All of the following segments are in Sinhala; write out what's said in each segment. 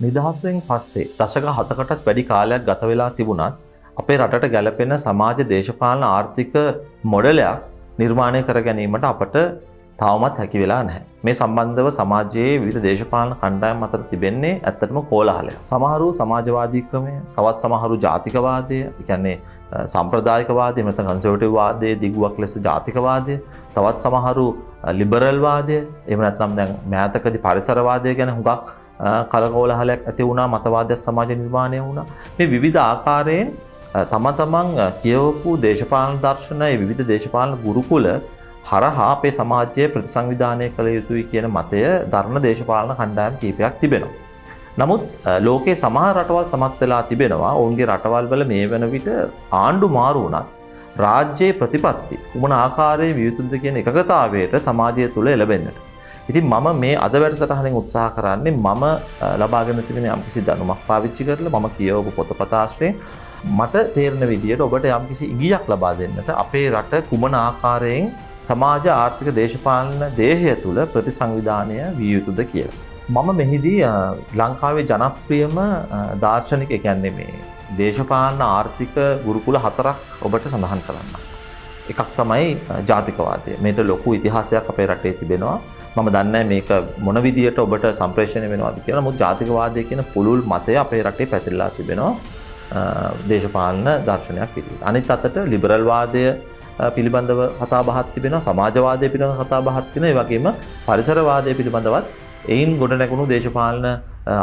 නිදහසෙන් පස්සේ දශක 7කටත් වැඩි කාලයක් ගත වෙලා තිබුණත් අපේ රටට ගැලපෙන සමාජ දේශපාලන ආර්ථික මොඩලයක් නිර්මාණය කර ගැනීමට අපට තවමත් හැකි වෙලා නැහැ. මේ සම්බන්ධව සමාජයේ විවිධ දේශපාලන කණ්ඩායම් අතර තිබෙන්නේ ඇත්තටම කෝලාහලයක්. සමහරු සමාජවාදී ක්‍රමය, තවත් සමහරු ජාතිකවාදය, ඒ කියන්නේ සම්ප්‍රදායිකවාදය, නැත්නම් කන්සර්වටිව් වාදයේ දිගුවක් ලෙස ජාතිකවාදය, තවත් සමහරු ලිබරල් වාදය, එහෙම නැත්නම් දැන් මෑතකදී පරිසරවාදය ගැන හුඟක් කලකෝලාහලයක් ඇති වුණා, මතවාද සමාජ නිර්මාණය වුණා. මේ විවිධ ආකාරයෙන් තමන් කියවපු දේශපාලන දර්ශන, ඒ විවිධ දේශපාලන ගුරුකුල හරහා අපේ සමාජයේ ප්‍රතිසංවිධානය කළ යුතුයි කියන මතය දරන දේශපාලන කණ්ඩායම් කීපයක් තිබෙනවා. නමුත් ලෝකයේ සමහර රටවල් සමත් වෙලා තිබෙනවා ඔවුන්ගේ රටවල් වල මේ වෙන විට ආණ්ඩු මාරු වුණත් රාජ්‍යයේ ප්‍රතිපත්ති කුමන ආකාරයේ විය යුතුද කියන එකගතාවයට සමාජය තුළ එළබෙන්නට. ඉතින් මම මේ අද වැඩසටහනෙන් උත්සාහ කරන්නේ මම ලබාගෙන තිබෙන යම්කිසි දැනුමක් පාවිච්චි කරලා මම කියවපු පොතපත ආශ්‍රයෙන් මට තේරෙන විදියට ඔබට යම්කිසි ඉඟියක් ලබා දෙන්නට අපේ රට කුමන ආකාරයෙන් සමාජ ආර්ථික දේශපාලන දේහය තුළ ප්‍රතිසංවිධානය විය යුතුද කියලා. මම මෙහිදී ලංකාවේ ජනප්‍රියම දාර්ශනික කියන්නේ මේ දේශපාලන ආර්ථික ගුරුකුල 4ක් ඔබට සඳහන් කරන්න. එකක් තමයි ජාතිකවාදය. මේකට ලොකු ඉතිහාසයක් අපේ රටේ තිබෙනවා. මම දන්නේ මේක මොන විදියට ඔබට සම්ප්‍රේෂණය වෙනවද කියලා. නමුත් ජාතිකවාදය කියන පුළුල් මතය අපේ රටේ පැතිරලා තිබෙනවා දේශපාලන දර්ශනයක් විදියට. අනිත් අතට ලිබරල් වාදය පිළිබඳව කතා බහක් තිබෙනවා, සමාජවාදය පිළිබඳව කතා බහක් තියෙනවා, ඒ වගේම පරිසරවාදය පිළිබඳවත් එයින් ගොඩනැගුණු දේශපාලන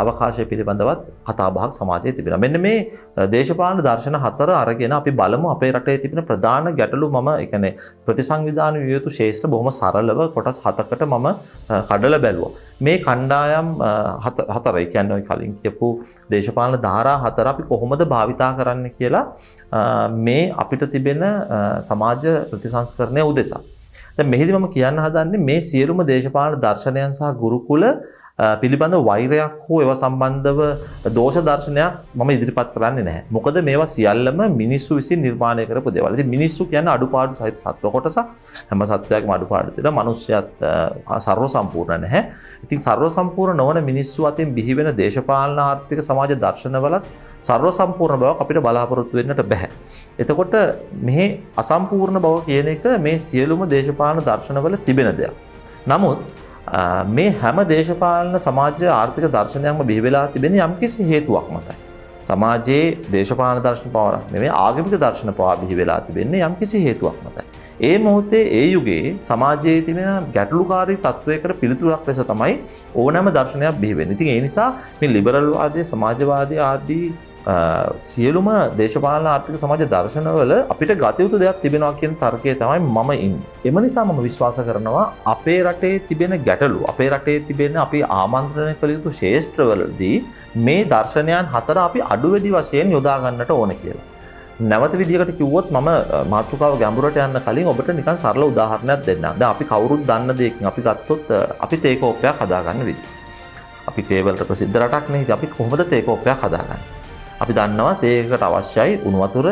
අවකාශය පිළිබඳවත් කතා බහක් සමාජයේ තිබෙනවා. මෙන්න මේ දේශපාලන දර්ශන 4 අරගෙන අපි බලමු අපේ රටේ තිබෙන ප්‍රධාන ගැටලු. මම ඒ කියන්නේ ප්‍රතිසංවිධාන විය යුතු ශේෂ්ඨ බොහොම සරලව කොටස් 7කට මම කඩලා බැලුවා. මේ කණ්ඩායම් 4 ඒ කියන්නේ ඔය කලින් කියපු දේශපාලන ධාරා 4 අපි කොහොමද භාවිතා කරන්න කියලා මේ අපිට තිබෙන සමාජ ප්‍රතිසංස්කරණය උදෙසා. දැන් මෙහිදී මම කියන්න හදන්නේ මේ සියලුම දේශපාලන දර්ශනයන් සහ ගුරුකුල පිළිබඳ වෛරයක් හෝ ඒවා සම්බන්ධව දෝෂ දර්ශනයක් මම ඉදිරිපත් කරන්නේ නැහැ. මොකද මේවා සියල්ලම මිනිස්සු විසින් නිර්මාණය කරපු දේවල්. ඉතින් මිනිස්සු කියන්නේ අඩුපාඩු සහිත සත්ව කොටසක්. හැම සත්වයක්ම අඩුපාඩු තියෙනවා. මනුස්සයත් ਸਰව සම්පූර්ණ නැහැ. ඉතින් ਸਰව සම්පූර්ණ නොවන මිනිස්සු අතින් බිහි වෙන දේශපාලන ආර්ථික සමාජ දර්ශනවලත් ਸਰව සම්පූර්ණ බවක් අපිට බලාපොරොත්තු වෙන්නට බෑ. එතකොට මෙහි අසම්පූර්ණ බව කියන එක මේ සියලුම දේශපාලන දර්ශනවල තිබෙන දෙයක්. නමුත් මේ හැම දේශපාලන සමාජ ආර්ථික දර්ශනයක්ම බිහි වෙලා තිබෙන යම්කිසි හේතුවක් මතයි. සමාජයේ දේශපාලන දර්ශන පවා නෙමෙයි ආගමික දර්ශන පවා බිහි වෙලා තිබෙන්නේ යම්කිසි හේතුවක් මතයි. ඒ මොහොතේ ඒ යුගයේ සමාජයේ තිබෙන ගැටලුකාරී තත්වයකට පිළිතුරක් ලෙස තමයි ඕනෑම දර්ශනයක් බිහි වෙන්නේ. ඉතින් ඒ නිසා මේ ලිබරල් වාදයේ, සමාජවාදී ආදී සියලුම දේශපාලන ආර්ථික සමාජ දර්ශනවල අපිට ගත යුතු දෙයක් තිබෙනවා කියන තර්කයේ තමයි මම ඉන්නේ. එම නිසා මම විශ්වාස කරනවා අපේ රටේ තිබෙන ගැටලු, අපේ රටේ තිබෙන අපි ආමන්ත්‍රණය කළ යුතු ශේෂ්ත්‍රවලදී මේ දර්ශනයන් 4 අපි අඩු වැඩි වශයෙන් යොදා ගන්නට ඕන කියලා. නැවත විදිහකට කිව්වොත් මම මාතෘකාව ගැඹුරට යන්න කලින් ඔබට නිකන් සරල උදාහරණයක් දෙන්නම්. දැන් අපි කවුරුත් දන්න දෙයකින් අපි ගත්තොත් අපි තේ කෝප්පයක් හදාගන්න විදිහ. අපි තේ වලට ප්‍රසිද්ධ රටක් නේ. ඉතින් අපි කොහොමද තේ කෝප්පයක් හදාගන්නේ? අපි දන්නවා තේකට අවශ්‍යයි උණු වතුර,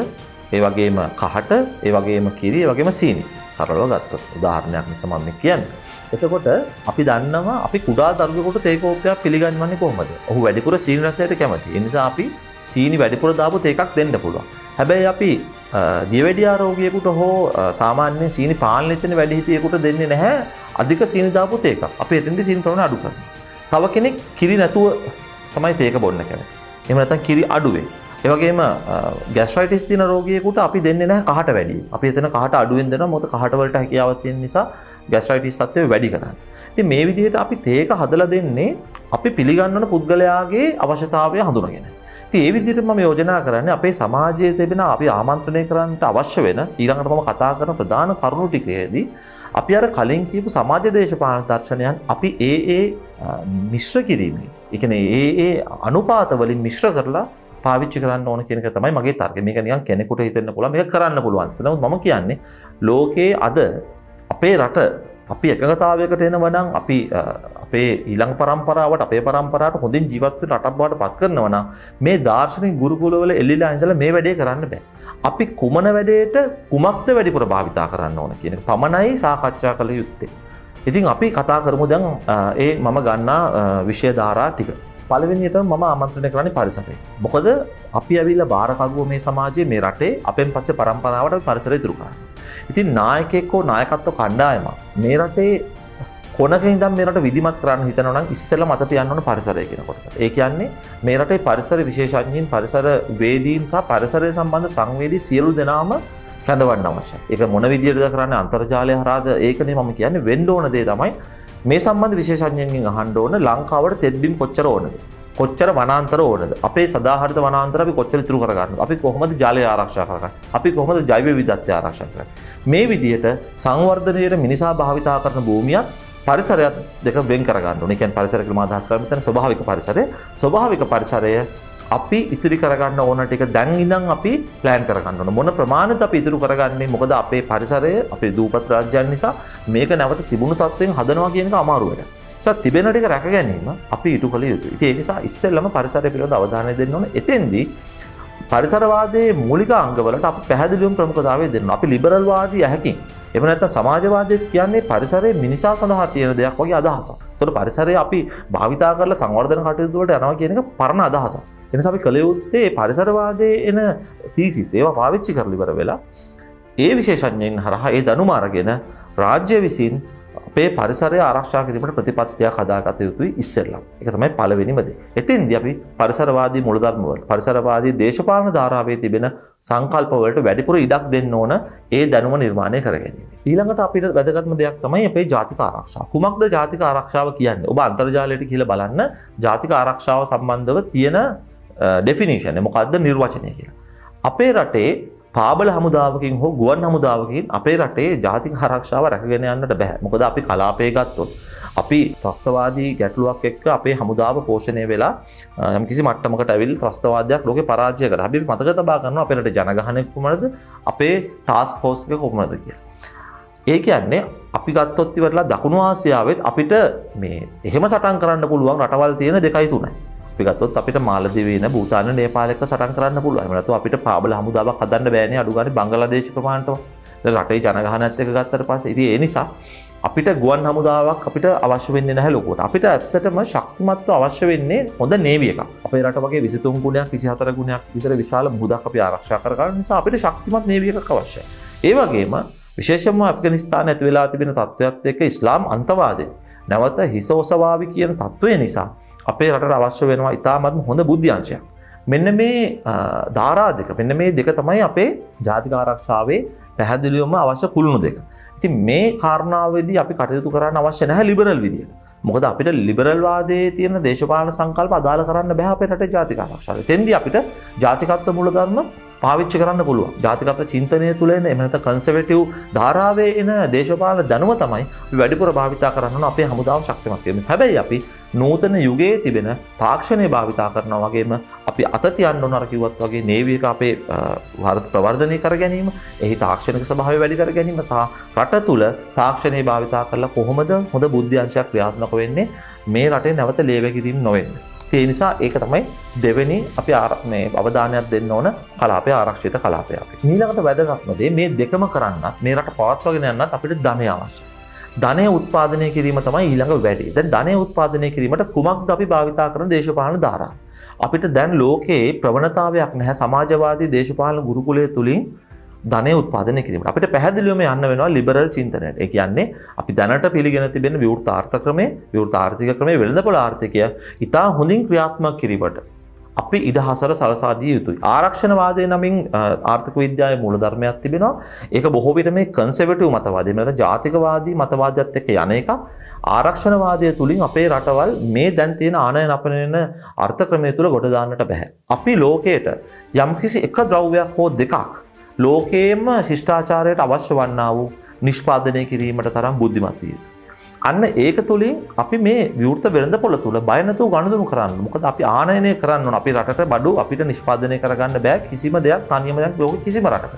ඒ වගේම කහට, ඒ වගේම කිරි, ඒ වගේම සීනි. සරලව ගත්තොත් උදාහරණයක් නිසා මම කියන්නේ. එතකොට අපි දන්නවා අපි කුඩා දරුවෙකුට තේ කෝප්පයක් පිළිගන්වන්නේ කොහොමද? ඔහු වැඩිපුර සීනි රසයට කැමතියි. ඒ නිසා අපි සීනි වැඩිපුර දාපු තේ එකක් දෙන්න පුළුවන්. හැබැයි අපි දියවැඩියා රෝගියෙකුට හෝ සාමාන්‍ය සීනි පාලනය තියෙන වැඩිහිටියෙකුට දෙන්නේ නැහැ අධික සීනි දාපු තේ එකක්. අපි එතෙන්දී සීනි ප්‍රමාණය අඩු කරනවා. තව කෙනෙක් කිරි නැතුව තමයි තේ එක බොන්න කැමති. එහෙම නැත්නම් කිරි අඩුවෙන්. ඒ වගේම ગેස්ට්‍රයිටිස් තියෙන රෝගියෙකුට අපි දෙන්නේ නැහැ කහට වැඩි. අපි එතන කහට අඩුවෙන් දෙනවා. මොකද කහට වලට හැකියාවක් තියෙන නිසා ગેස්ට්‍රයිටිස් තත්ත්වය වැඩි කරන්නේ. ඉතින් මේ විදිහට අපි තේක හදලා දෙන්නේ අපි පිළිගන්නන පුද්ගලයාගේ අවශ්‍යතාවය හඳුනගෙන. ඉතින් ඒ විදිහට මම යෝජනා කරන්නේ අපේ සමාජයේ තිබෙන අපි ආමන්ත්‍රණය කරන්නට අවශ්‍ය වෙන ඊළඟට මම කතා කරන ප්‍රධාන කරුණු ටිකේදී අපි අර කලින් කියපු සමාජ දේශපාලන දර්ශනයන් අපි ඒ මිශ්‍ර කිරීමේ, ඒ කියන්නේ ඒ අනුපාත වලින් මිශ්‍ර කරලා පාවිච්චි කරන්න ඕන කියන එක තමයි මගේ තර්කය. මේක නිකන් කෙනෙකුට හිතෙන්න පුළුවන් මේක කරන්න පුළුවන්. නමුත් මම කියන්නේ ලෝකයේ අද අපේ රට අපි එකගතාවයකට එනවා නම් අපි අපේ ඊළඟ પરම්පරාවට අපේ પરම්පරාවට හොඳින් ජීවත් වෙන රටක් බවට පත් කරනවා නම් මේ දාර්ශනික ගුරුකුලවල එල්ලිලා ඉඳලා මේ වැඩේ කරන්න බෑ. අපි කුමන වැඩේට කුමක්ද වැඩිපුර භාවිතා කරන්න ඕන කියන එක පමණයි සාකච්ඡා කළ යුත්තේ. ඉතින් අපි කතා කරමු දැන් මම ගන්නා විෂය ධාරා ටික. පළවෙනියටම මම ආමන්ත්‍රණය කරන්නේ පරිසරය. මොකද අපි ඇවිල්ලා බාරකරුවෝ මේ සමාජයේ මේ රටේ අපෙන් පස්සේ පරම්පරාවට පරිසරය ඉතුරු කරන්නේ. ඉතින් නායකයෙක් හෝ නායකත්ව කණ්ඩායමක් මේ රටේ කොනක ඉඳන් මේ රට විධිමත් කරන්න හිතනවා නම් ඉස්සෙල්ලා මත තියන්න ඕන පරිසරය කියන කොටස. ඒ කියන්නේ මේ රටේ පරිසර විශේෂඥයින්, පරිසර වේදීන් සහ පරිසරය සම්බන්ධ සංවේදී සියලු දෙනාම කැඳවන්න අවශ්‍යයි. ඒක මොන විදියටද කරන්නේ? අන්තර්ජාලය හරහාද? ඒකනේ මම කියන්නේ. වෙන්න ඕන දේ තමයි මේ සම්බන්ධ විශේෂඥයින්ගෙන් අහන්න ඕන ලංකාවට තෙත්බිම් කොච්චර ඕනද? කොච්චර වනාන්තර ඕනද? අපේ සදාහරිත වනාන්තර අපි කොච්චර ඉතුරු කරගන්නද? අපි කොහොමද ජලය ආරක්ෂා කරගන්නේ? අපි කොහොමද ජෛව විවිධත්වය ආරක්ෂා කරන්නේ? මේ විදියට සංවර්ධනයේ මිනිසා භාවිතා කරන භූමියත් පරිසරයත් දෙක වෙන් කරගන්න ඕනේ. ඒ කියන්නේ පරිසර කියලා මම අදහස් කරන්නේ මෙතන ස්වභාවික පරිසරය. ස්වභාවික පරිසරය අපි ඉතිරි කරගන්න ඕන ටික දැන් ඉඳන් අපි ප්ලෑන් කරගන්න ඕන. මොන ප්‍රමාණයට අපි ඉතුරු කරගන්නේ? මොකද අපේ පරිසරය අපේ දූපත් රාජ්‍යයන් නිසා මේක නැවත තිබුණු තත්ත්වයෙන් හදනවා කියන එක අමාරු වැඩක්. ඒ තිබෙන ටික රැක ගැනීම අපි ඉටු කළ යුතුයි. ඉතින් ඒ නිසා ඉස්සෙල්ලම පරිසරය පිළිබඳ අවධානය දෙන්න ඕන. එතෙන්දී පරිසරවාදයේ මූලික අංගවලට අපි පැහැදිලිවම ප්‍රමුඛතාවය දෙන්න. අපි ලිබරල් වාදී ඇහැකින් එහෙම නැත්නම් සමාජවාදය කියන්නේ පරිසරයේ මිනිසා සඳහා තියෙන දෙයක් වගේ අදහසක්. ඒතකොට පරිසරය අපි භාවිතා කරලා සංවර්ධන කටයුතු වලට යනවා කියන එක පරණ අදහසක්. ඒ නිසා අපි කළ යුත්තේ පරිසරවාදයේ එන තීසිස් ඒවා පාවිච්චි කරලා ඉවර වෙලා ඒ විශේෂඥයින් හරහා ඒ දැනුම අරගෙන රාජ්‍ය විසින් අපේ පරිසරය ආරක්ෂා කිරීමට ප්‍රතිපත්තියක් හදාගත යුතුයි ඉස්සෙල්ලා. ඒක තමයි පළවෙනිම දේ. එතෙන්දී අපි පරිසරවාදී මූලධර්ම වල පරිසරවාදී දේශපාලන ධාරාවේ තිබෙන සංකල්ප වලට වැඩිපුර ඉඩක් දෙන්න ඕන ඒ දැනුම නිර්මාණය කර ගැනීම. ඊළඟට අපිට වැදගත්ම දෙයක් තමයි අපේ ජාතික ආරක්ෂාව. කුමක්ද ජාතික ආරක්ෂාව කියන්නේ? ඔබ අන්තර්ජාලයට කියලා බලන්න ජාතික ආරක්ෂාව සම්බන්ධව තියෙන ඩෙෆිනිෂන් එක මොකක්ද නිර්වචනය කියලා. අපේ රටේ පාබල හමුදාවකින් හෝ ගුවන් හමුදාවකින් අපේ රටේ ජාතික ආරක්ෂාව රැකගෙන යන්නට බෑ. මොකද අපි කලාපය ගත්තොත් අපි ත්‍රස්තවාදී ගැටලුවක් එක්ක අපේ හමුදාව පෝෂණය වෙලා යම්කිසි මට්ටමකට ඇවිල්ලා ත්‍රස්තවාදයක් ලෝකේ පරාජය කරා. අපි මතක තබා ගන්නවා අපේ රටේ ජනගහනය කොහොමද? අපේ ටාස්ක් ෆෝස් එක කොහොමද කියලා. ඒ කියන්නේ අපි ගත්තොත් ඉවරලා දකුණු ආසියාවෙත් අපිට මේ එහෙම සටන් කරන්න පුළුවන් රටවල් තියෙන 2යි 3යි. අපි ගත්තොත් අපිට මාලදිවයින භූතාන නේපාල එක්ක සටන් කරන්න පුළුවන්. එහෙම නැත්නම් අපිට පාබල හමුදාවක් හදන්න බෑනේ අඩු ගානේ බංගලාදේශ ප්‍රමාණයට. දැන් රටේ ජනගහනයත් එක්ක ගත්තට පස්සේ ඉතින් ඒ නිසා අපිට ගුවන් හමුදාවක් අපිට අවශ්‍ය වෙන්නේ නැහැ ලොකුවට. අපිට ඇත්තටම ශක්තිමත්ව අවශ්‍ය වෙන්නේ හොඳ නේවි එකක්. අපේ රට වගේ 23 ගුණයක් 24 ගුණයක් විතර විශාල මුහුදක් අපි ආරක්ෂා කර ගන්න නිසා අපිට ශක්තිමත් නේවි එකක් අවශ්‍යයි. ඒ වගේම විශේෂයෙන්ම ඇෆ්ගනිස්තානයේ ඇති වෙලා තිබෙන තත්ත්වයක් එක්ක ඉස්ලාම් අන්තවාදය නැවත හිස ඔසවාවි කියන තත්ත්වය නිසා අපේ රටට අවශ්‍ය වෙනවා ඉතාමත්ම හොඳ බුද්ධි අංශයක්. මෙන්න මේ ධාරා දෙක මෙන්න මේ දෙක තමයි අපේ ජාතික ආරක්ෂාවේ පැහැදිලිවම අවශ්‍ය කුළුණු දෙක. ඉතින් මේ කාරණාවේදී අපි කටයුතු කරන්න අවශ්‍ය නැහැ ලිබරල් විදියට. මොකද අපිට ලිබරල් වාදයේ තියෙන දේශපාලන සංකල්ප අදාළ කරන්න බෑ අපේ රටේ ජාතික ආරක්ෂාවට. එතෙන්දී අපිට ජාතිකත්ව මූලධර්ම පාවිච්චි කරන්න පුළුවන්. ජාතිකත්ව චින්තනය තුළ එන එහෙම නැත්නම් කන්සර්වේටිව් ධාරාවේ එන දේශපාලන දැනුම තමයි අපි වැඩිපුර භාවිතා කරන්න ඕන අපේ හමුදාව ශක්තිමත් වෙන්න. හැබැයි අපි නූතන යුගයේ තිබෙන තාක්ෂණය භාවිතා කරනවා වගේම අපි අත තියන්න ඕන අර කිව්වත් වගේ නේවි එක අපේ ප්‍රවර්ධනය කර ගැනීම, එහි තාක්ෂණික ස්වභාවය වැඩි කර ගැනීම සහ රට තුළ තාක්ෂණය භාවිතා කරලා කොහොමද හොඳ බුද්ධි අංශයක් ක්‍රියාත්මක වෙන්නේ මේ රටේ නැවත ලේවැගිරීම නොවෙන්න. ඒ නිසා ඒක තමයි දෙවෙනි අපි මේ අවධානයක් දෙන්න ඕන කලාපය ආරක්ෂිත කලාපය අපි. ඊළඟට වැදගත්ම දේ මේ දෙකම කරන්නත් මේ රට පවත්වාගෙන යන්නත් අපිට ධනය අවශ්‍යයි. ධනය උත්පාදනය කිරීම තමයි ඊළඟ වැඩේ. දැන් ධනය උත්පාදනය කිරීමට කුමක්ද අපි භාවිතා කරන දේශපාලන ධාරා? අපිට දැන් ලෝකයේ ප්‍රවණතාවයක් නැහැ සමාජවාදී දේශපාලන ගුරුකුලය තුලින් ධනය උත්පාදනය කිරීමට. අපිට පැහැදිලිවම යන්න වෙනවා ලිබරල් චින්තනයට. ඒ කියන්නේ අපි දැනට පිළිගෙන තිබෙන විවෘත ආර්ථික ක්‍රමය, විවෘත ආර්ථික ක්‍රමයේ වෙළඳපොළ ආර්ථිකය ඉතා හොඳින් ක්‍රියාත්මක කිරීමට අපි ඉඩහසර සලසා දිය යුතුයි. ආරක්ෂණවාදයේ නමින් ආර්ථික විද්‍යාවේ මූලධර්මයක් තිබෙනවා. ඒක බොහෝ විට මේ කන්සර්වේටිව් මතවාදය, නැත්නම් ජාතිකවාදී මතවාදයත් එක්ක යන එක. ආරක්ෂණවාදය තුලින් අපේ රටවල් මේ දැන් තියෙන ආනයන අපනයන අර්ථ ක්‍රමය තුල ගොඩ දාන්නට බෑ. අපි ලෝකයට යම්කිසි එක ද්‍රව්‍යයක් හෝ දෙකක් ලෝකයේම ශිෂ්ටාචාරයට අවශ්‍ය වන්නා වූ නිෂ්පාදනය කිරීමට තරම් බුද්ධිමත් විය යුතුයි. අන්න ඒක තුලින් අපි මේ විවෘත වෙළඳපොළ තුල බය නැතුව ගනුදෙනු කරන්න. මොකද අපි ආනයනය කරන්න ඕන. අපි රටට බඩු අපිට නිෂ්පාදනය කරගන්න බෑ කිසිම දෙයක් තනියම දැන් ලෝකෙ කිසිම රටකට.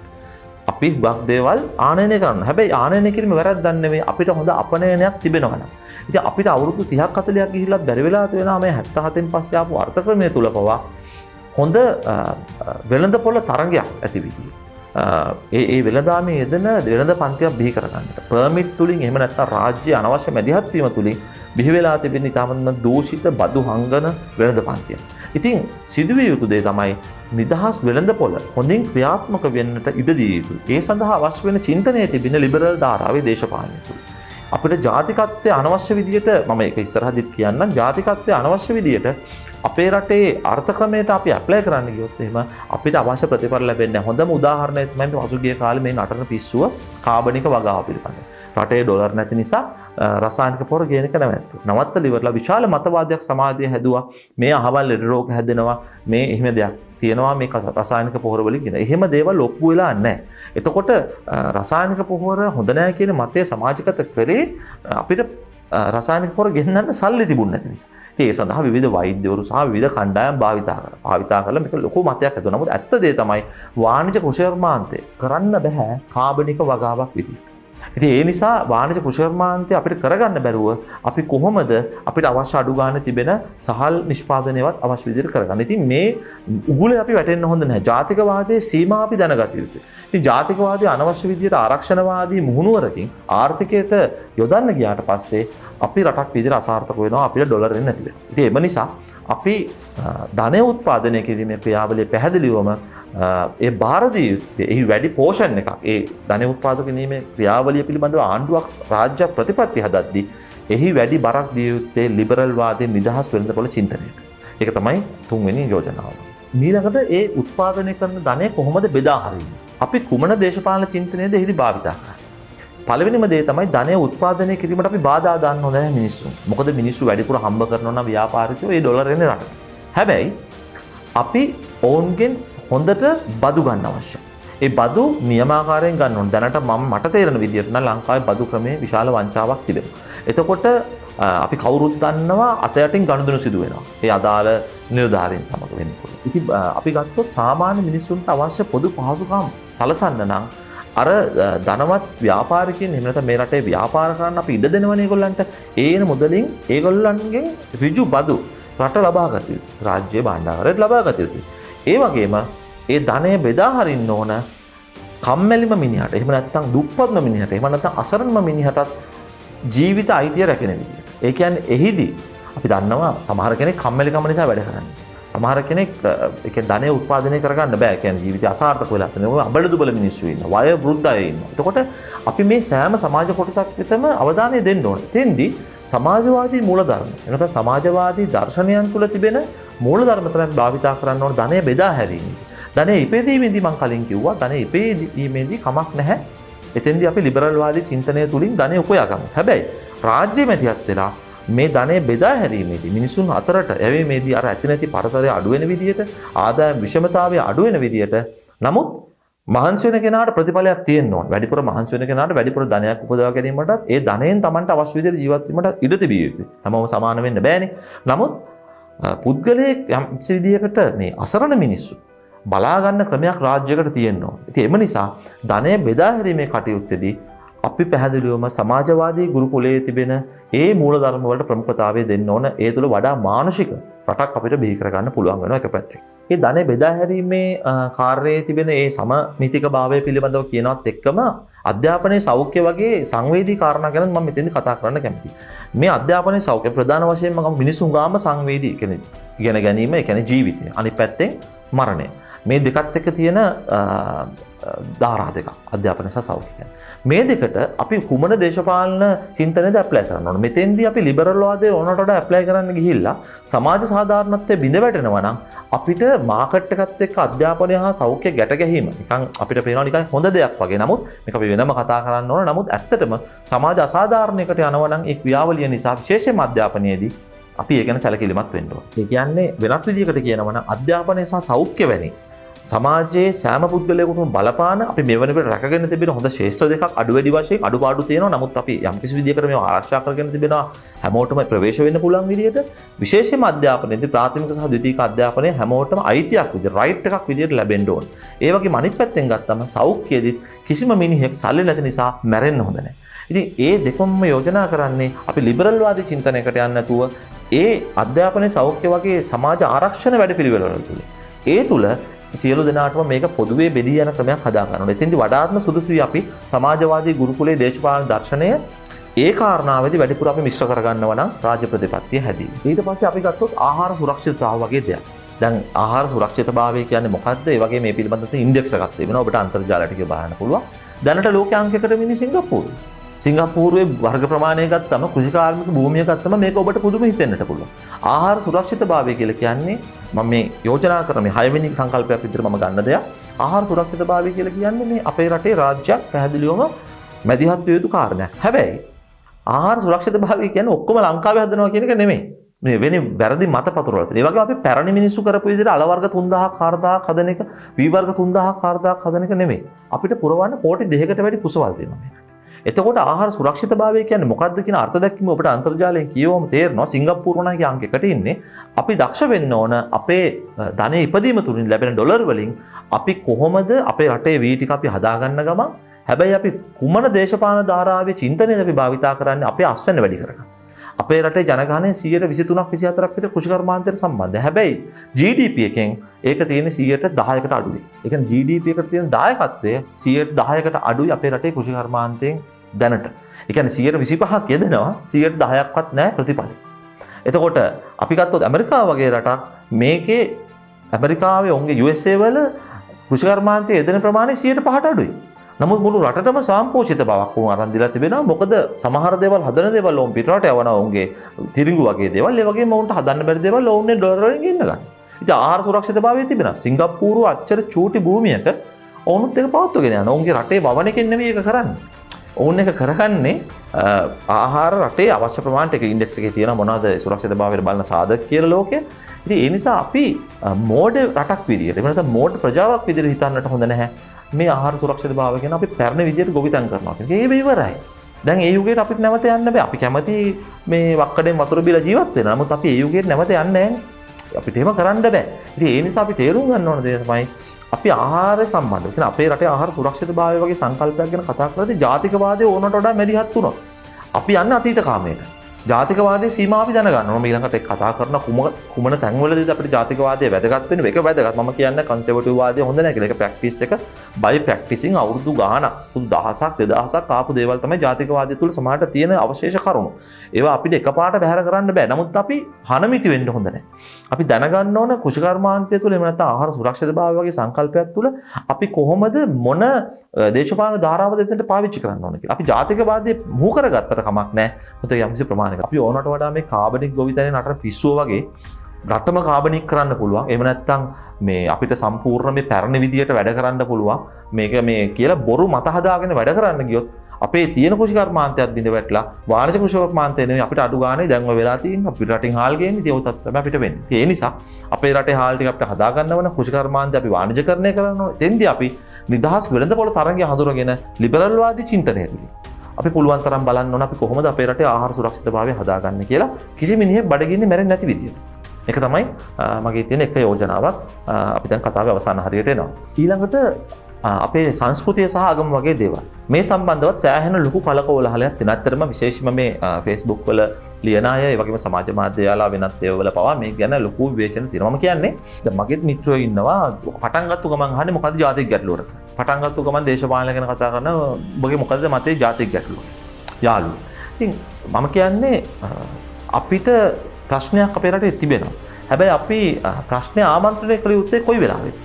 අපි හුඟක් දේවල් ආනයනය කරන්න. හැබැයි ආනයනය කිරීම වැරද්දක් නෙවෙයි. අපිට හොඳ අපනයනයක් තිබෙනවා නම්. ඉතින් අපිට අවුරුදු 30ක් 40ක් ගිහිල්ලත් බැරි වෙලා තියෙනවා මේ 77න් පස්සේ ආපු අර්ථක්‍රමය තුල පවා හොඳ වෙළඳපොළ තරගයක් ඇති විදිය. ඒ වෙළඳාමේ යෙදෙන වෙළඳ පන්තියක් බිහි කරගන්නට පර්මිට් තුලින් එහෙම නැත්නම් රාජ්‍ය අනවශ්‍ය මැදිහත් වීම තුලින් බිහි වෙලා තිබෙන ඉතාමත්ම දූෂිත බදු හංගන වෙළඳ පන්තිය. ඉතින් සිදුවිය යුතු දේ තමයි නිදහස් වෙළඳපොළ හොඳින් ක්‍රියාත්මක වෙන්නට ඉඩ දිය යුතුයි. ඒ සඳහා අවශ්‍ය වෙන චින්තනයේ තිබෙන ලිබරල් ධාරාවේ දේශපාලනය තුළ. අපිට ජාතිකත්වය අනවශ්‍ය විදියට මම ඒක ඉස්සරහදිත් කියන්නම් ජාතිකත්වය අනවශ්‍ය විදියට අපේ රටේ අර්ථක්‍රමයට අපි ඇප්ලයි කරන්න ගියොත් එහෙම අපිට අවශ්‍ය ප්‍රතිඵල ලැබෙන්නේ නැහැ. හොඳම උදාහරණය තමයි මේ පසුගිය කාලේ මේ නටන පිස්සුව කාබනික වගාව පිළිබඳ. රටේ ඩොලර් නැති නිසා රසායනික පොර ගේන එක නවත්තලා ඉවරලා විශාල මතවාදයක් සමාජයේ හැදුවා. මේ අහවල් ලෙඩ රෝග හැදෙනවා. මේ එහෙම දෙයක් තියෙනවා මේ රසායනික පොහොර වලින් කියන. එහෙම දේවල් ඔප්පු වෙලා නැහැ. එතකොට රසායනික පොහොර හොඳ නැහැ කියන මතය සමාජගත කරේ අපිට රසායනික පොහොර ගෙන්නන්න සල්ලි තිබුණ නැති නිසා. ඒ සඳහා විවිධ වෛද්‍යවරු සහ විවිධ කණ්ඩායම් භාවිතා කරලා මේක ලොකු මතයක් ඇතුව. නමුත් ඇත්ත දේ තමයි වාණිජ කෘෂිකර්මාන්තය කරන්න බෑ කාබනික වගාවක් විදිහට. ඉතින් ඒ නිසා වාණිජ කෘෂිකර්මාන්තය අපිට කරගන්න බැරුව අපි කොහොමද අපිට අවශ්‍ය අඩු ගන්න තිබෙන සහල් නිෂ්පාදනයවත් අවශ්‍ය විදිහට කරගන්න. ඉතින් මේ උගුලේ අපි වැටෙන්න හොඳ නැහැ. ජාතිකවාදයේ සීමා අපි දැනගත යුතුයි. ඉතින් ජාතිකවාදී අනවශ්‍ය විදිහට ආරක්ෂණවාදී මුහුණුවරකින් ආර්ථිකයට යොදන්න ගියාට පස්සේ අපි රටක් විදිහට අසාර්ථක වෙනවා අපිට ඩොලර් එන්නේ නැති වෙනවා. ඉතින් එම නිසා අපි ධනය උත්පාදනය කිරීමේ ක්‍රියාවලිය පැහැදිලිවම ඒ ಭಾರತೀಯ එහි වැඩි පෝෂන් එකක් ඒ ධනය උත්පාදක කිරීමේ ක්‍රියාවලිය පිළිබඳව ආණ්ඩුවක් රාජ්‍ය ප්‍රතිපත්ති හදද්දී එහි වැඩි බරක් දිය යුත්තේ ලිබරල් වාදයේ නිදහස් වෙළඳපොළ චින්තනයට. ඒක තමයි තුන්වෙනි යෝජනාව. ඊළඟට ඒ උත්පාදනය කරන ධනය කොහොමද බෙදා හරින්නේ? අපි කුමන දේශපාලන චින්තනයේද එහිදී භාවිතා කරන්නේ? පළවෙනිම දේ තමයි ධනය උත්පාදනය කිරීමට අපි බාධා දාන්න හොඳ නැහැ මිනිස්සු. මොකද මිනිස්සු වැඩිපුර හම්බ කරනවා නම් ව්‍යාපාරිකයෝ ඒ ඩොලර් එන්නේ රටට. හැබැයි අපි ඔවුන්ගෙන් හොඳට බදු ගන්න අවශ්‍යයි. ඒ බදු නියමාකාරයෙන් ගන්න ඕන. දැනට මට තේරෙන විදිහට නම් ලංකාවේ බදු ක්‍රමේ විශාල වංචාවක් තිබෙනවා. එතකොට අපි කවුරුත් දන්නවා අතයටින් ගනුදෙනු සිදු වෙනවා. ඒ අදාළ නිලධාරීන් සමග වෙනකොට. ඉතින් අපි ගත්තොත් සාමාන්‍ය මිනිස්සුන්ට අවශ්‍ය පොදු පහසුකම් සලසන්න නම් අර ධනවත් ව්‍යාපාරිකයන් එහෙම නැත්නම් මේ රටේ ව්‍යාපාර කරන්න අපි ඉඩ දෙනවනේ ඒගොල්ලන්ට. ඒන මුදලින් ඒගොල්ලන්ගෙන් ඍජු බදු රට ලබා ගත යුතුයි. රාජ්‍ය භාණ්ඩාගාරයට ලබා ගත යුතුයි. ඒ වගේම ඒ ධනය බෙදා හරින්න ඕන කම්මැලිම මිනිහට. එහෙම නැත්නම් දුප්පත්ම මිනිහට. එහෙම නැත්නම් අසරණම මිනිහටත් ජීවිත අයිතිය රැකෙන විදිහට. ඒ කියන්නේ එහිදී අපි දන්නවා සමහර කෙනෙක් කම්මැලිකම නිසා වැඩ කරන්නේ. සමහර කෙනෙක් ඒක ධනය උත්පාදනය කරගන්න බෑ. කියන්නේ ජීවිතය අසාර්ථක වෙලා තියෙනවා. අබලදුබල මිනිස්සු ඉන්නවා. වය වෘද්ධ අය ඉන්නවා. එතකොට අපි මේ සෑම සමාජ කොටසක් විතරම අවධානය දෙන්න ඕනේ. එතෙන්දී සමාජවාදී මූලධර්ම එනකම් සමාජවාදී දර්ශනයන් තුළ තිබෙන මූලධර්ම තමයි භාවිතා කරන්න ඕන ධනය බෙදා හැරීම. ධනය ඉපදීමේදී මම කලින් කිව්වා ධනය ඉපදීමේදී කමක් නැහැ. එතෙන්දී අපි ලිබරල් වාදී චින්තනය තුලින් ධනය උපයා ගමු. හැබැයි රාජ්‍ය මැදිහත් වෙලා මේ ධනය බෙදා හැරීමේදී මිනිසුන් අතරට යැවීමේදී අර ඇති නැති පරතරය අඩු වෙන විදියට ආදායම් විෂමතාවය අඩු වෙන විදියට නමුත් මහන්සි වෙන කෙනාට ප්‍රතිඵලයක් තියෙන්න ඕන. වැඩිපුර මහන්සි වෙන කෙනාට වැඩිපුර ධනයක් උපදවා ගැනීමටත් ඒ ධනයෙන් Tamanට අවශ්‍ය විදිහට ජීවත් වීමට ඉඩ තිබිය යුතුයි. හැමෝම සමාන වෙන්න බෑනේ. නමුත් පුද්ගලයෙක් යම් විදියකට මේ අසරණ මිනිස්සු බලා ගන්න ක්‍රමයක් රාජ්‍යයකට තියෙන්න ඕන. ඉතින් එම නිසා ධනය බෙදා හැරීමේ කටයුත්තේදී අපි පැහැදිලිවම සමාජවාදී ගුරුකුලයේ තිබෙන ඒ මූලධර්ම වලට ප්‍රමුඛතාවය දෙන්න ඕන. ඒ තුළ වඩා මානසික රටක් අපිට බිහි කරගන්න පුළුවන් වෙනවා එක පැත්තකින්. මේ ධනය බෙදා හැරීමේ කාර්යයේ තිබෙන ඒ සමමිතික භාවය පිළිබඳව කියනවත් එක්කම අධ්‍යාපනයේ සෞඛ්‍ය වගේ සංවේදී කාරණා ගැන මම මෙතෙන්දී කතා කරන්න කැමතියි. මේ අධ්‍යාපනයේ සෞඛ්‍ය ප්‍රධාන වශයෙන්ම මිනිසුන් ගාම සංවේදී කියන්නේ ඉගෙන ගැනීම, ඒ කියන්නේ ජීවිතය. අනිත් පැත්තෙන් මරණය. මේ දෙකත් එක්ක තියෙන ධාරා දෙකක් අධ්‍යාපනය සහ සෞඛ්‍ය. මේ දෙකට අපි කුමන දේශපාලන චින්තනයද ඇප්ලයි කරන්න ඕන? මෙතෙන්දී අපි ලිබරල් වාදයේ ඕනට වඩා ඇප්ලයි කරන්න ගිහිල්ලා සමාජ සාධාරණත්වයේ බිඳ වැටෙනවා නම් අපිට මාකට් එකත් එක්ක අධ්‍යාපනය හා සෞඛ්‍ය ගැට ගැහිම නිකන් අපිට පේනවා නිකන් හොඳ දෙයක් වගේ. නමුත් මේක අපි වෙනම කතා කරන්න ඕන. නමුත් ඇත්තටම සමාජ අසාධාරණයකට යනවා නම් ඒ ක්‍රියාවලිය නිසා විශේෂයෙන්ම අධ්‍යාපනයේදී අපි ඒ ගැන සැලකිලිමත් වෙන්න ඕන. ඒ කියන්නේ වෙනත් විදිහකට කියනවා නම් අධ්‍යාපනය සහ සෞඛ්‍ය වැනි සමාජයේ සෑම පුද්ගලයෙකුටම බලපාන අපි මේ වෙනකොට රැකගෙන තිබෙන හොඳ ශේෂ්ත්‍ර දෙකක් අඩු වැඩි වශයෙන් අඩුපාඩු තියෙනවා. නමුත් අපි යම් කිසි විදිහකට මේව ආරක්ෂා කරගෙන තිබෙනවා හැමෝටම ප්‍රවේශ වෙන්න පුළුවන් විදිහට. විශේෂයෙන්ම අධ්‍යාපනයේදී ප්‍රාථමික සහ ද්විතීයික අධ්‍යාපනය හැමෝටම අයිතියක් විදිහට රයිට් එකක් විදිහට ලැබෙන්න ඕන. ඒ වගේම අනිත් පැත්තෙන් ගත්තම සෞඛ්‍යයේදී කිසිම මිනිහෙක් සල්ලි නැති නිසා මැරෙන්න හොඳ නැහැ. ඉතින් ඒ දෙකම යෝජනා කරන්නේ අපි ලිබරල් වාදී චින්තනයකට යන්නේ නැතුව ඒ අධ්‍යාපනයේ සෞඛ්‍ය වගේ සමාජ ආරක්ෂණ වැඩපිළිවෙළවල තුල ඒ තුල සියලු දෙනාටම මේක පොදුවේ බෙදී යන ක්‍රමයක් හදා ගන්න ඕනේ. එතෙන්දි වඩාත්ම සුදුසුයි අපි සමාජවාදී ගුරුකුලයේ දේශපාලන දර්ශනය ඒ කාරණාවේදී වැඩිපුර අපි මිශ්‍ර කරගන්නවා නම් රාජ්‍ය ප්‍රතිපත්තිය හැදී. ඊට පස්සේ අපි ගත්තොත් ආහාර සුරක්ෂිතතාව වගේ දෙයක්. දැන් ආහාර සුරක්ෂිතභාවය කියන්නේ මොකක්ද? ඒ වගේ මේ පිළිබඳව ඉන්ඩෙක්ස් එකක් තිබෙනවා. ඔබට අන්තර්ජාලයට ගිහින් බලන්න පුළුවන්. දැනට ලෝක අංකයකට මිනි සිංගප්පූරු. සිංගප්පූරුවේ වර්ග ප්‍රමාණය ගත්තම කෘෂිකාර්මික භූමිය ගත්තම මේක ඔබට පුදුම හිතෙන්නට පුළුවන්. ආහාර සුරක්ෂිතභාවය කියලා කියන්නේ මම මේ යෝජනා කරන මේ 6 වෙනි සංකල්පයක් විදිහට මම ගන්න දෙයක්. ආහාර සුරක්ෂිතභාවය කියලා කියන්නේ මේ අපේ රටේ රාජ්‍යයක් පැහැදිලිවම මැදිහත් විය යුතු කාරණයක්. හැබැයි ආහාර සුරක්ෂිතභාවය කියන්නේ ඔක්කොම ලංකාවේ හදනවා කියන එක නෙමෙයි. මේ වෙන්නේ වැරදි මත පතුරවල තියෙන. ඒ වගේම අපි පැරණි මිනිස්සු කරපු විදිහට අල වර්ග 3000ක් 4000ක් හදන එක, වී වර්ග 3000ක් 4000ක් හදන එක නෙමෙයි. අපිට පුරවන්න කෝටි 2කට වැඩි කුසවල් තියෙනවා මේ. එතකොට ආහාර සුරක්ෂිතභාවය කියන්නේ මොකක්ද කියන අර්ථ දැක්වීම ඔබට අන්තර්ජාලයෙන් කියවම තේරෙනවා. සිංගප්පූරු වුණාගේ අංකයකට ඉන්නේ. අපි දක්ෂ වෙන්න ඕන අපේ ධනෙ ඉපදීම තුලින් ලැබෙන ඩොලර් වලින් අපි කොහොමද අපේ රටේ වී ටික අපි හදාගන්න ගමන් හැබැයි අපි කුමන දේශපාලන ධාරාවේ චින්තනයද අපි භාවිතා කරන්නේ අපේ අස්වැන්න වැඩි කරගන්න. අපේ රටේ ජනගහනයේ 23%ක් 24ක් විතර කෘෂි කර්මාන්තයට සම්බන්ධයි. හැබැයි GDP එකෙන් ඒක තියෙන 10%කට අඩුයි. ඒ කියන්නේ GDP එකට තියෙන දායකත්වය 10%කට අඩුයි අපේ රටේ කෘෂි කර්මාන්තයෙන් දැනට. ඒ කියන්නේ 125ක් යෙදෙනවා 10%ක්වත් නැහැ ප්‍රතිඵල. එතකොට අපි ගත්තොත් ඇමරිකාව වගේ රටක් මේකේ ඇමරිකාවේ ඔවුන්ගේ USA වල කෘෂි කර්මාන්තයේ යෙදෙන ප්‍රමාණය 105ට අඩුයි. නමුත් මුළු රටටම සාම්පෝෂිත බවක් උන් අරන් දීලා තිබෙනවා. මොකද සමහර දේවල් හදන දේවල් උන් පිටරට යවනවා උන්ගේ තිරිඟු වගේ දේවල්. ඒ වගේම උන්ට හදන්න බැරි දේවල් උන්නේ ඩොලර් වලින් ගෙන්න ගන්න. ඉතින් ආහාර සුරක්ෂිතභාවය තිබෙනවා. සිංගප්පූරුව අච්චර චූටි භූමියක ඔවුනුත් ඒක පවත්වගෙන යනවා. උන්ගේ රටේ වවණකින් නෙමෙයි ඒක කරන්නේ. ඔවුන් එක කරගන්නේ ආහාර රටේ අවශ්‍ය ප්‍රමාණයට ඒක ඉන්ඩෙක්ස් එකේ තියෙන මොනවද සුරක්ෂිතභාවයට බලන සාධක කියලා ලෝකේ. ඉතින් ඒ නිසා අපි මෝඩ රටක් විදියට එහෙම නැත්නම් මෝඩ ප්‍රජාවක් විදියට හිතන්නට හොඳ නැහැ. මේ ආහාර සුරක්ෂිතභාවය ගැන අපි පැරණි විදියට ගොවිතැන් කරනවා කියන එක. ඒක ඉවරයි. දැන් ඒ යුගයට අපිට නැවත යන්න බෑ. අපි කැමති මේ වක්කඩෙන් වතුර බීලා ජීවත් වෙනවා. නමුත් අපි ඒ යුගයට නැවත යන්නේ නැහැ. අපිට එහෙම කරන්න බෑ. ඉතින් ඒ නිසා අපි තේරුම් ගන්න ඕන දේ තමයි අපි ආහාරය සම්බන්ධව කියන අපේ රටේ ආහාර සුරක්ෂිතභාවය වගේ සංකල්පයක් ගැන කතා කරද්දී ජාතිකවාදයේ ඕනට වඩා මැදිහත් වුණා. අපි යන්නේ අතීත කාමයට. ජාතිකවාදයේ සීමා අපි දැනගන්න ඕන. මම ඊළඟට ඒක කතා කරන කුමන තැන්වලදීද අපිට ජාතිකවාදය වැදගත් වෙන්නේ? ඒක වැදගත්. මම කියන්නේ කන්සර්වටිව් වාදය හොඳ නැහැ කියලා. ඒක ප්‍රැක්ටිස් එක බයි ප්‍රැක්ටිසින් අවුරුදු ගාණක් 1000ක් 2000ක් ආපු දේවල් තමයි ජාතිකවාදය තුල සමාජයට තියෙන අවශේෂ කරුණු. ඒවා අපිට එකපාරට බැහැර කරන්න බෑ. නමුත් අපි හනමිටි වෙන්න හොඳ නැහැ. අපි දැනගන්න ඕන කෘෂි කර්මාන්තය තුල එහෙම නැත්නම් ආහාර සුරක්ෂිතභාවය වගේ සංකල්පයක් තුල අපි කොහොමද මොන දේශපාලන ධාරාව දෙතෙන්ට පාවිච්චි කරන්න ඕන කියලා. අපි ජාතිකවාදයේ මුහු කරගත්තට කමක් නැහැ. මොකද යම්කිසි ප්‍රමාණයකට අපි ඕනට වඩා මේ කාබනික් ගොවිතැනේ නතර පිස්සුව වගේ රටම කාබනික් කරන්න පුළුවන්. එහෙම නැත්නම් මේ අපිට සම්පූර්ණ මේ පැරණි විදියට වැඩ කරන්න පුළුවන්. මේක මේ කියලා බොරු මත හදාගෙන වැඩ කරන්න ගියොත් අපේ තියෙන කෘෂි කර්මාන්තයත් බිඳ වැටලා වාණිජ කෘෂි කර්මාන්තය නෙවෙයි අපිට අඩු ගානේ දැන් ඔය වෙලා තියෙන අපිට රටින් හාල් ගේන්නේ ඉතින් ඔය තත්ත්වය අපිට වෙන්නේ. ඒ නිසා අපේ රටේ හාල් ටික අපිට හදා ගන්න ඕන කෘෂි කර්මාන්තය අපි වාණිජකරණය කරන්න ඕන. එතෙන්දී අපි නිදහස් වෙළඳපොළ තරංගය හඳුනගෙන ලිබරල් වාදී චින්තනය තුලින් අපි පුළුවන් තරම් බලන්න ඕන අපි කොහොමද අපේ රටේ ආහාර සුරක්ෂිතභාවය හදාගන්නේ කියලා කිසි මිනිහෙක් බඩගින්නේ මැරෙන්නේ නැති විදියට. ඒක තමයි මගේ තියෙන එක යෝජනාවක්. අපි දැන් කතාවේ අවසාන හරියට එනවා. ඊළඟට අපේ සංස්කෘතිය සහ ආගම වගේ දේවල්. මේ සම්බන්ධවත් සෑහෙන ලොකු කලකෝලහලයක් තියෙනවා. ඇත්තටම විශේෂයෙන්ම මේ Facebook වල ලියන අය, ඒ වගේම සමාජ මාධ්‍ය යාලා වෙනත් ඒවා වල පවා මේ ගැන ලොකු විවේචන තියෙනවා. මම කියන්නේ දැන් මගෙත් මිත්‍රයෝ ඉන්නවා පටන් ගත්ත ගමන් අහන්නේ මොකද්ද ජාතික ගැටලුවට. පටන් ගත්ත ගමන් දේශපාලන ගැන කතා කරන ඔබගේ මොකද්ද මතේ ජාතික ගැටලුව. යාළුවෝ. ඉතින් මම කියන්නේ අපිට ප්‍රශ්නයක් අපේ රටේ තිබෙනවා. හැබැයි අපි ප්‍රශ්නේ ආමන්ත්‍රණය කළ යුත්තේ කොයි වෙලාවෙද?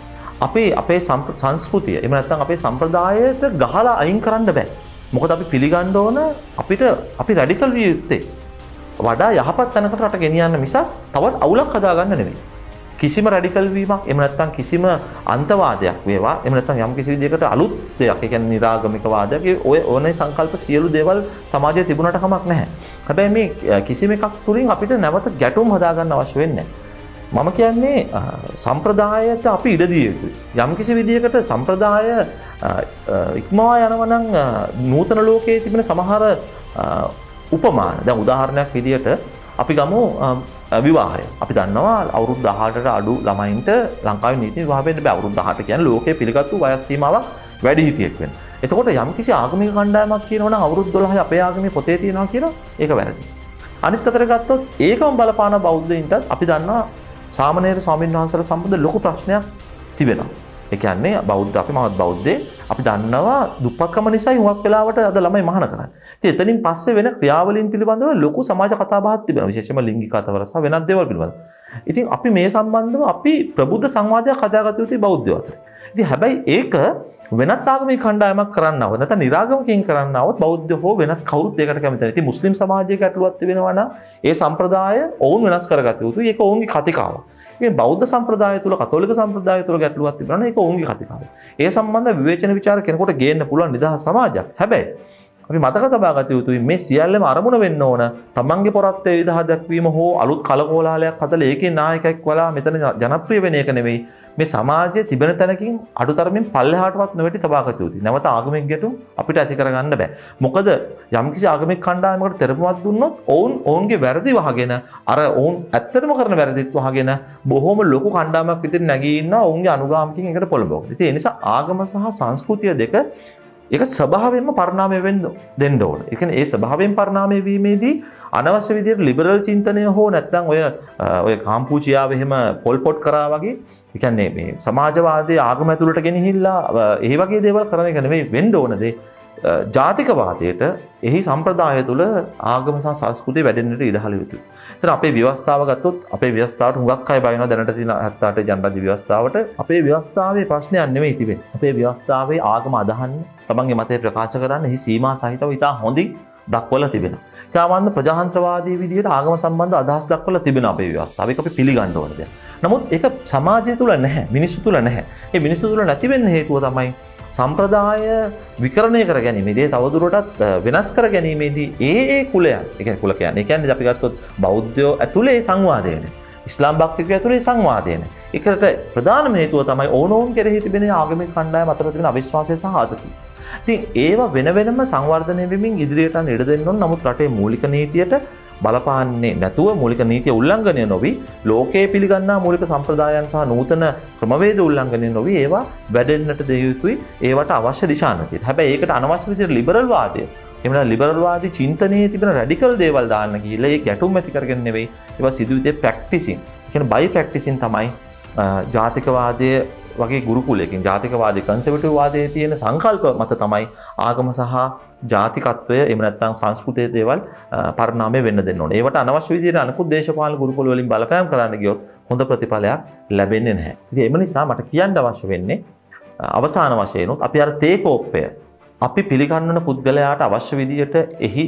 අපේ සංස්කෘතිය එහෙම නැත්නම් අපේ සම්ප්‍රදායට ගහලා අයින් කරන්න බෑ. මොකද අපි පිළිගන්න ඕන අපි රැඩිකල් විය යුත්තේ වඩා යහපත් තැනකට රට ගෙනියන්න මිසක් තවත් අවුලක් හදාගන්න නෙවෙයි. කිසිම රැඩිකල් වීමක් එහෙම නැත්නම් කිසිම අන්තවාදයක් වේවා එහෙම නැත්නම් යම් කිසි විදිහකට අලුත් දෙයක් ඒ කියන්නේ නිරාගමික වාදයක් ඔය ඕනේ සංකල්ප සියලු දේවල් සමාජයේ තිබුණාට කමක් නැහැ. හැබැයි මේ කිසිම එකක් තුලින් අපිට නැවත ගැටුම් හදාගන්න අවශ්‍ය වෙන්නේ නැහැ. මම කියන්නේ සම්ප්‍රදායට අපි ඉඩ දිය යුතුයි. යම් කිසි විදියකට සම්ප්‍රදාය ඉක්මවා යනවා නම් නූතන ලෝකයේ තිබෙන සමහර උපමාන. දැන් උදාහරණයක් විදියට අපි ගමු විවාහය. අපි දන්නවා අවුරුදු 18ට අඩු ළමයින්ට ලංකාවේ නීති විවාහ වෙන්න බෑ. අවුරුදු 18 කියන්නේ ලෝකයේ පිළිගත්තු වයස් සීමාවක් වැඩි හිටියෙක් වෙන. එතකොට යම් කිසි ආගමික කණ්ඩායමක් කියනවා නම් අවුරුදු 12 අපේ ආගමේ පොතේ තියෙනවා කියලා ඒක වැරදි. අනිත් අතට ගත්තොත් ඒකම බලපාන බෞද්ධයින්ටත් අපි දන්නවා සාමණේර ස්වාමීන් වහන්සේලා සම්බන්ධ ලොකු ප්‍රශ්නයක් තිබෙනවා. ඒ කියන්නේ බෞද්ධ අපි මහත් බෞද්ධේ අපි දන්නවා දුප්පත්කම නිසායි හුඟක් වෙලාවට අද ළමයි මහාන කරන්නේ. ඉතින් එතනින් පස්සේ වෙන ක්‍රියාවලීන් පිළිබඳව ලොකු සමාජ කතාබහක් තිබෙනවා. විශේෂයෙන්ම ලිංගික අතවර සහ වෙනත් දේවල් පිළිබඳව. ඉතින් අපි මේ සම්බන්ධව අපි ප්‍රබුද්ධ සංවාදයක් හදාගත යුතුයි බෞද්ධයෝ අතර. ඉතින් හැබැයි ඒක වෙනත් ආගමික කණ්ඩායමක් කරන්නව නැත්නම් නිරාගමකින් කරන්නවොත් බෞද්ධ හෝ වෙනත් කවුරුත් ඒකට කැමති නැහැ. ඉතින් මුස්ලිම් සමාජයක ඇතුළත් වෙනවා නම් ඒ සම්ප්‍රදාය ඔවුන් වෙනස් කරගත යුතුයි. ඒක ඔවුන්ගේ කතිකාවක්. මේ බෞද්ධ සම්ප්‍රදාය තුළ කතෝලික සම්ප්‍රදාය තුළ ගැටලුවක් තිබුණා නම් ඒක ඔවුන්ගේ කතිකාවක්. ඒ සම්බන්ධ විවේචන විචාර කෙනෙකුට ගේන්න පුළුවන් නිදහස් සමාජයක්. හැබැයි අපි මතක තබා ගත යුතුයි මේ සියල්ලම අරමුණ වෙන්න ඕන තමන්ගේ පොරත්තේ විදහා දැක්වීම හෝ අලුත් කලකෝලාහලයක් හදලා ඒකේ නායකයෙක් වලා මෙතන ජනප්‍රිය වෙන එක නෙවෙයි. මේ සමාජයේ තිබෙන තැනකින් අඩුතරමින් පල්ලෙහාටවත් නොවැටි තබා ගත යුතුයි. නැවත ආගමික ගැටුම් අපිට ඇති කරගන්න බෑ. මොකද යම්කිසි ආගමික කණ්ඩායමකට තෙරපුමක් දුන්නොත් ඔවුන්ගේ වැරදි වහගෙන අර ඔවුන් ඇත්තටම කරන වැරදිත් වහගෙන බොහොම ලොකු කණ්ඩායමක් විතර නැගී ඉන්නවා ඔවුන්ගේ අනුගාමිකයින් එකට පොළඹවගෙන. ඉතින් ඒ නිසා ආගම සහ සංස්කෘතිය දෙක ඒක ස්වභාවයෙන්ම පරිණාමය වෙන්න දෙන්න ඕන. ඒ කියන්නේ ඒ ස්වභාවයෙන් පරිණාමය වීමේදී අනවශ්‍ය විදිහට ලිබරල් චින්තනය හෝ නැත්නම් ඔය කාම්පූචියාව එහෙම පොල් පොට් කරා වගේ ඒ කියන්නේ මේ සමාජවාදයේ ආගම ඇතුළට ගෙනහිල්ලා ඒ වගේ දේවල් කරන එක නෙවෙයි වෙන්න ඕන දේ. ජාතිකවාදයට එහි සම්ප්‍රදාය තුළ ආගම සහ සංස්කෘතිය වැඩෙන්නට ඉඩ හළ යුතුයි. එතන අපේ ව්‍යවස්ථාව ගත්තොත් අපේ ව්‍යවස්ථාවට හුඟක් අය බය වෙනවා දැනට තියෙන 78 ජනරාජ්‍ය ව්‍යවස්ථාවට. අපේ ව්‍යවස්ථාවේ ප්‍රශ්නයක් නෙවෙයි තිබෙන්නේ. අපේ ව්‍යවස්ථාවේ ආගම අදහන්න, තමන්ගේ මතය ප්‍රකාශ කරන්න එහි සීමා සහිතව ඉතා හොඳින් දක්වලා තිබෙනවා. ඊටාවන්න ප්‍රජාතන්ත්‍රවාදී විදිහට ආගම සම්බන්ධ අදහස් දක්වලා තිබෙනවා අපේ ව්‍යවස්ථාව. ඒක අපි පිළිගන්න ඕන දෙයක්. නමුත් ඒක සමාජය තුළ නැහැ, මිනිස්සු තුළ නැහැ. ඒ මිනිස්සු තුළ නැති වෙන්න හේතුව තමයි සම්ප්‍රදාය විකරණය කර ගැනීමේදී තවදුරටත් වෙනස් කර ගැනීමේදී ඒ කුලයන් ඒ කියන්නේ කුල කියන්නේ ඒ කියන්නේ අපි ගත්තොත් බෞද්ධයෝ ඇතුලේ සංවාදය නැහැ. ඉස්ලාම් භක්තිකයෝ ඇතුලේ සංවාදය නැහැ. ඒකට ප්‍රධානම හේතුව තමයි ඕනෝන් කෙරෙහි තිබෙන ආගමික කණ්ඩායම් අතර තිබෙන අවිශ්වාසය සහ ආතතිය. ඉතින් ඒවා වෙන වෙනම සංවර්ධනය වෙමින් ඉදිරියට යන්න ඉඩ දෙන්න ඕන. නමුත් රටේ මූලික නීතියට බලපාන්නේ නැතුව මූලික නීතිය උල්ලංඝනය නොවි ලෝකයේ පිළිගන්නා මූලික සම්ප්‍රදායන් සහ නූතන ක්‍රමවේද උල්ලංඝනය නොවි ඒවා වැඩෙන්නට දෙය යුතුයි. ඒවට අවශ්‍ය දිශානතිය. හැබැයි ඒකට අනවශ්‍ය විදිහට ලිබරල් වාදය එහෙම නැත්නම් ලිබරල් වාදී චින්තනයේ තිබෙන රැඩිකල් දේවල් දාන්න ගිහිල්ලා ඒ ගැටුම් ඇති කරගෙන නෙවෙයි ඒවා සිදුවිතේ ප්‍රැක්ටිසින්. ඒ කියන්නේ බයි ප්‍රැක්ටිසින් තමයි ජාතිකවාදයේ වගේ ගුරුකුලයකින් ජාතිකවාදී කන්සර්වටිව් වාදයේ තියෙන සංකල්ප මත තමයි ආගම සහ ජාතිකත්වය එහෙම නැත්නම් සංස්කෘතියේ දේවල් පරිණාමය වෙන්න දෙන්න ඕනේ. ඒවට අනවශ්‍ය විදිහට අනිකුත් දේශපාලන ගුරුකුල වලින් බලපෑම් කරන්න ගියොත් හොඳ ප්‍රතිඵලයක් ලැබෙන්නේ නැහැ. ඉතින් ඒ නිසා මට කියන්න අවශ්‍ය වෙන්නේ අවසාන වශයෙන් උත් අපි අර තේ කෝප්පය අපි පිළිගන්වන පුද්ගලයාට අවශ්‍ය විදිහට එහි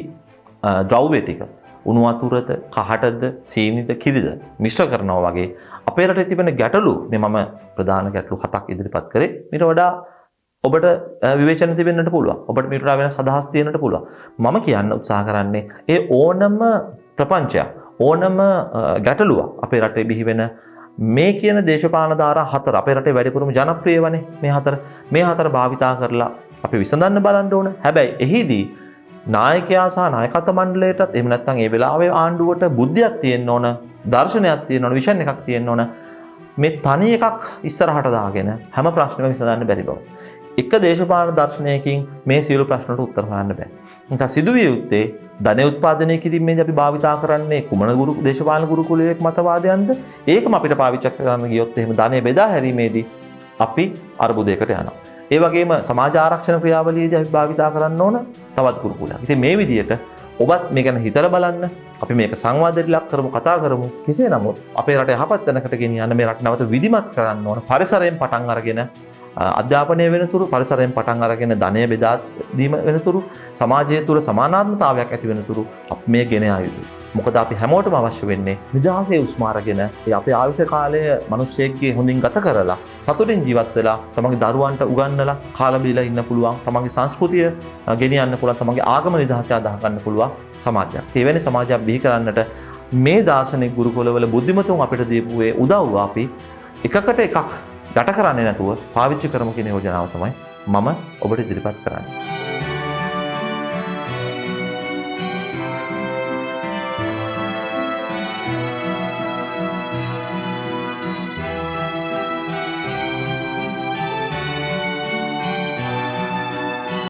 ද්‍රව්‍ය ටික උණු වතුරද කහටද සීනිද කිරිද මිශ්‍ර කරනවා වගේ අපේ රටේ තිබෙන ගැටලු මේ මම ප්‍රධාන ගැටලු 7ක් ඉදිරිපත් කරේ. ඊට වඩා ඔබට විවේචන තිබෙන්නට පුළුවන්. ඔබට මීට වඩා වෙනස් අදහස් තියෙන්නට පුළුවන්. මම කියන්න උත්සාහ කරන්නේ ඒ ඕනම ප්‍රපංචයක් ඕනම ගැටලුවක් අපේ රටේ බිහි වෙන මේ කියන දේශපාලන ධාරා 4 අපේ රටේ වැඩිපුරම ජනප්‍රිය වනේ මේ හතර භාවිතා කරලා අපි විසඳන්න බලන්න ඕන. හැබැයි එහිදී නායකයා සහ නායකත්ව මණ්ඩලයටත් එහෙම නැත්නම් ඒ වෙලාවේ ආණ්ඩුවට බුද්ධියක් තියෙන්න ඕන, දර්ශනයක් තියෙන්න ඕන, විෂන් එකක් තියෙන්න ඕන. මේ තනි එකක් ඉස්සරහට දාගෙන හැම ප්‍රශ්නයක්ම විසඳන්න බැරි බව. එක දේශපාලන දර්ශනයකින් මේ සියලු ප්‍රශ්නවලට උත්තර හොයන්න බෑ. නිසා සිදුවිය යුත්තේ ධන උත්පාදනය කිරීමේදී අපි භාවිතා කරන්නේ කුමන දේශපාලන ගුරුකුලයක මතවාදයන්ද? ඒකම අපිට පාවිච්චි කරන්න ගියොත් එහෙම ධනය බෙදා හැරීමේදී අපි අර්බුදයකට යනවා. ඒ වගේම සමාජ ආරක්ෂණ ක්‍රියාවලියේදී අපි භාවිතා කරන්න ඕන තවත් ගුරුකුලයක්. ඉතින් මේ විදිහට ඔබත් මේ ගැන හිතලා බලන්න. අපි මේක සංවාදයට ලක් කරමු, කතා කරමු. කෙසේ නමුත් අපේ රට යහපත් තැනකට ගෙනියන්න මේ රට නැවත විධිමත් කරන්න ඕන. පරිසරයෙන් පටන් අරගෙන අධ්‍යාපනය වෙනතුරු පරිසරයෙන් පටන් අරගෙන ධනය බෙදා දීම වෙනතුරු සමාජය තුළ සමානාත්මතාවයක් ඇති වෙනතුරු අපි මේ ගෙන ආ යුතුයි. මොකද අපි හැමෝටම අවශ්‍ය වෙන්නේ නිදහසේ උස්ම අරගෙන අපේ ආයුෂ කාලය මිනිස්සෙක්ගේ හොඳින් ගත කරලා සතුටින් ජීවත් වෙලා තමන්ගේ දරුවන්ට උගන්වලා කාලා බීලා ඉන්න පුළුවන්, තමන්ගේ සංස්කෘතිය ගෙනියන්න පුළුවන්, තමන්ගේ ආගම නිදහසේ අදහ ගන්න පුළුවන් සමාජයක්. ඒ වෙන්නේ සමාජයක් බිහි කරන්නට මේ දාර්ශනික ගුරුකුලවල බුද්ධිමතුන් අපිට දීපු ඒ උදව්ව අපි එකකට එකක් යට කරන්නේ නැතුව පාවිච්චි කරමු කියන යෝජනාව තමයි මම ඔබට ඉදිරිපත් කරන්නේ.